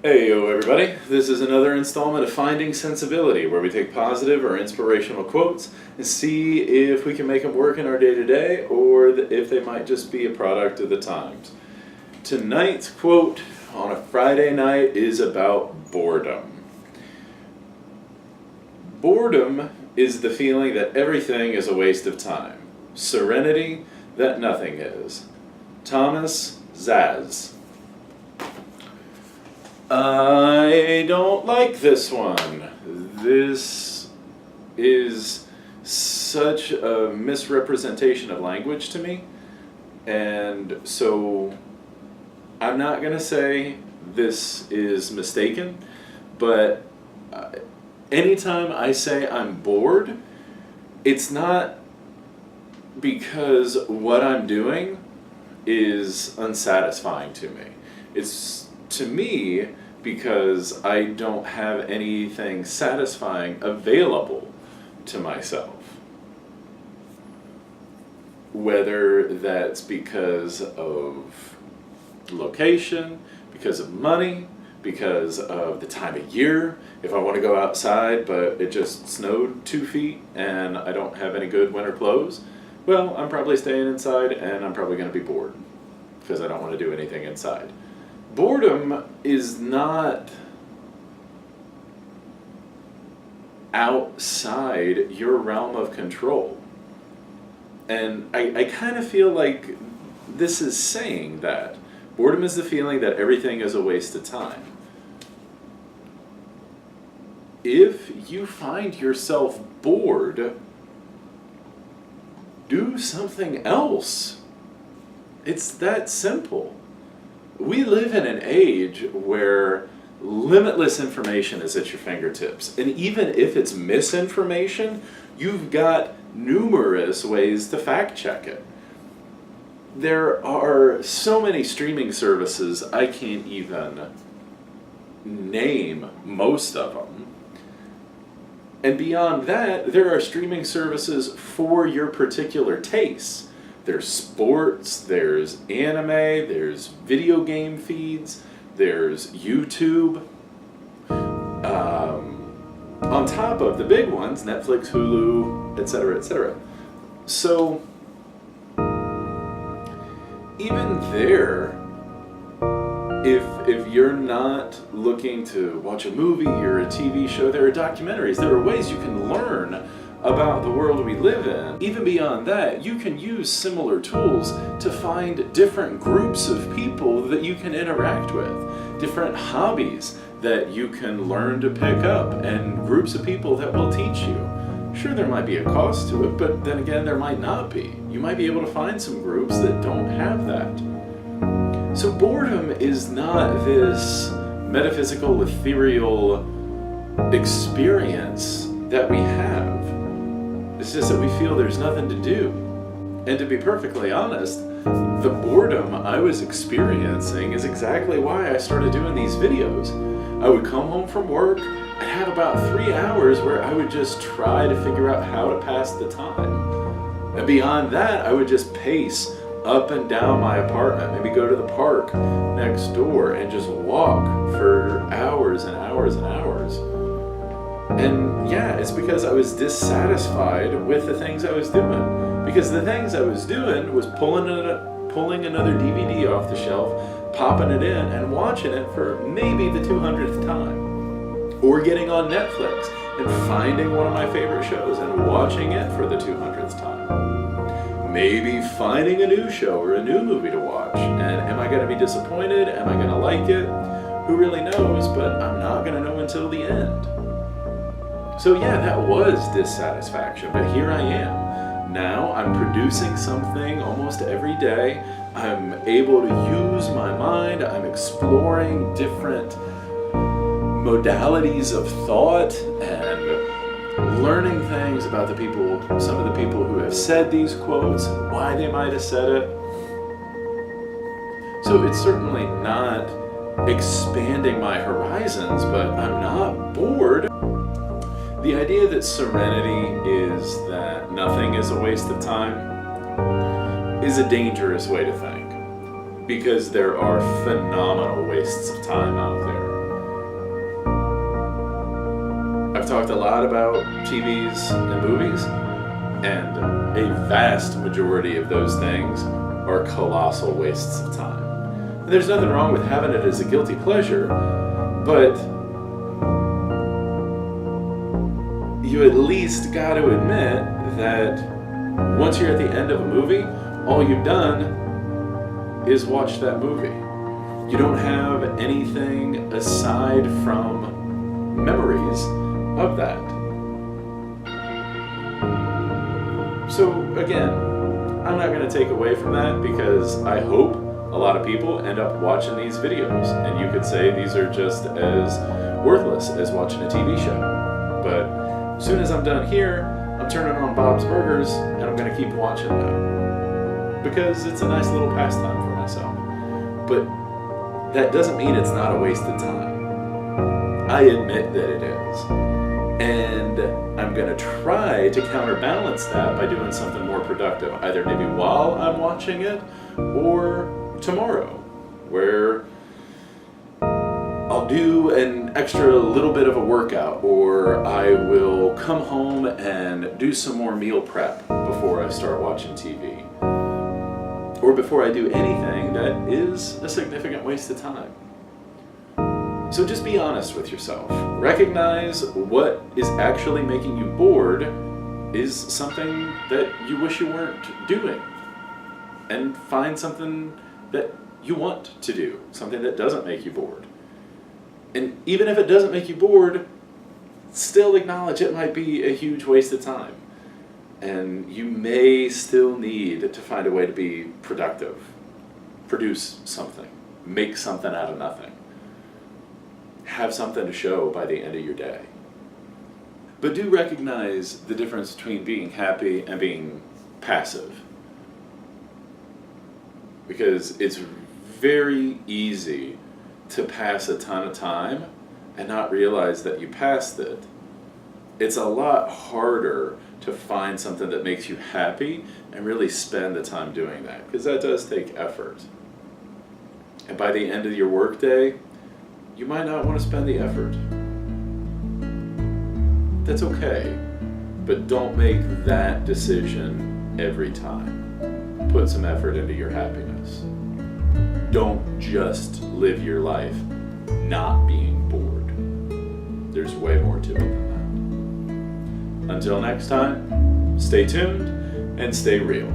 Hey yo everybody, this is another installment of Finding Sensibility, where we take positive or inspirational quotes and see if we can make them work in our day-to-day or if they might just be a product of the times. Tonight's quote on a Friday night is about boredom. Boredom is the feeling that everything is a waste of time. Serenity, that nothing is. Thomas Zaz. I don't like this one. This is such a misrepresentation of language to me, and so I'm not going to say this is mistaken, but anytime I say I'm bored, it's not because what I'm doing is unsatisfying to me. It's, to me, because I don't have anything satisfying available to myself. Whether that's because of location, because of money, because of the time of year. If I want to go outside but it just snowed 2 feet and I don't have any good winter clothes, well, I'm probably staying inside and I'm probably going to be bored because I don't want to do anything inside. Boredom is not outside your realm of control. And I kind of feel like this is saying that. Boredom is the feeling that everything is a waste of time. If you find yourself bored, do something else. It's that simple. We live in an age where limitless information is at your fingertips. And even if it's misinformation, you've got numerous ways to fact check it. There are so many streaming services, I can't even name most of them. And beyond that, there are streaming services for your particular tastes. There's sports, there's anime, there's video game feeds, there's YouTube. On top of the big ones, Netflix, Hulu, etc., etc. So, even there, if you're not looking to watch a movie or a TV show, there are documentaries, there are ways you can learn about the world we live in. Even beyond that, you can use similar tools to find different groups of people that you can interact with, different hobbies that you can learn to pick up, and groups of people that will teach you. Sure, there might be a cost to it, but then again, there might not be. You might be able to find some groups that don't have that. So boredom is not this metaphysical, ethereal experience that we have. It's just that we feel there's nothing to do. And to be perfectly honest, the boredom I was experiencing is exactly why I started doing these videos. I would come home from work, I'd have about 3 hours where I would just try to figure out how to pass the time. And beyond that, I would just pace up and down my apartment, maybe go to the park next door and just walk for hours and hours and hours. And yeah, it's because I was dissatisfied with the things I was doing. Because the things I was doing was pulling another DVD off the shelf, popping it in, and watching it for maybe the 200th time. Or getting on Netflix and finding one of my favorite shows and watching it for the 200th time. Maybe finding a new show or a new movie to watch. And am I going to be disappointed? Am I going to like it? Who really knows? But I'm not going to know until the end. So yeah, that was dissatisfaction, but here I am. Now I'm producing something almost every day. I'm able to use my mind. I'm exploring different modalities of thought and learning things about the people, some of the people who have said these quotes, why they might have said it. So it's certainly not expanding my horizons, but I'm not bored. The idea that serenity is that nothing is a waste of time is a dangerous way to think, because there are phenomenal wastes of time out there. talked a lot about TVs and movies, and a vast majority of those things are colossal wastes of time. And there's nothing wrong with having it as a guilty pleasure, but you at least got to admit that once you're at the end of a movie, all you've done is watch that movie. You don't have anything aside from memories of that. So again, I'm not going to take away from that, because I hope a lot of people end up watching these videos, and you could say these are just as worthless as watching a TV show. But as soon as I'm done here, I'm turning on Bob's Burgers and I'm going to keep watching that, because it's a nice little pastime for myself. But that doesn't mean it's not a waste of time. I admit that it is. And I'm going to try to counterbalance that by doing something more productive, either maybe while I'm watching it or tomorrow, where I'll do an extra little bit of a workout, or I will come home and do some more meal prep before I start watching TV, or before I do anything that is a significant waste of time. So just be honest with yourself. Recognize what is actually making you bored is something that you wish you weren't doing, and find something that you want to do, something that doesn't make you bored. And even if it doesn't make you bored, still acknowledge it might be a huge waste of time. And you may still need to find a way to be productive, produce something, make something out of nothing, have something to show by the end of your day. But do recognize the difference between being happy and being passive. Because it's very easy to pass a ton of time and not realize that you passed it. It's a lot harder to find something that makes you happy and really spend the time doing that, because that does take effort. And by the end of your workday, you might not want to spend the effort. That's okay, but don't make that decision every time. Put some effort into your happiness. Don't just live your life not being bored. There's way more to it than that. Until next time, stay tuned and stay real.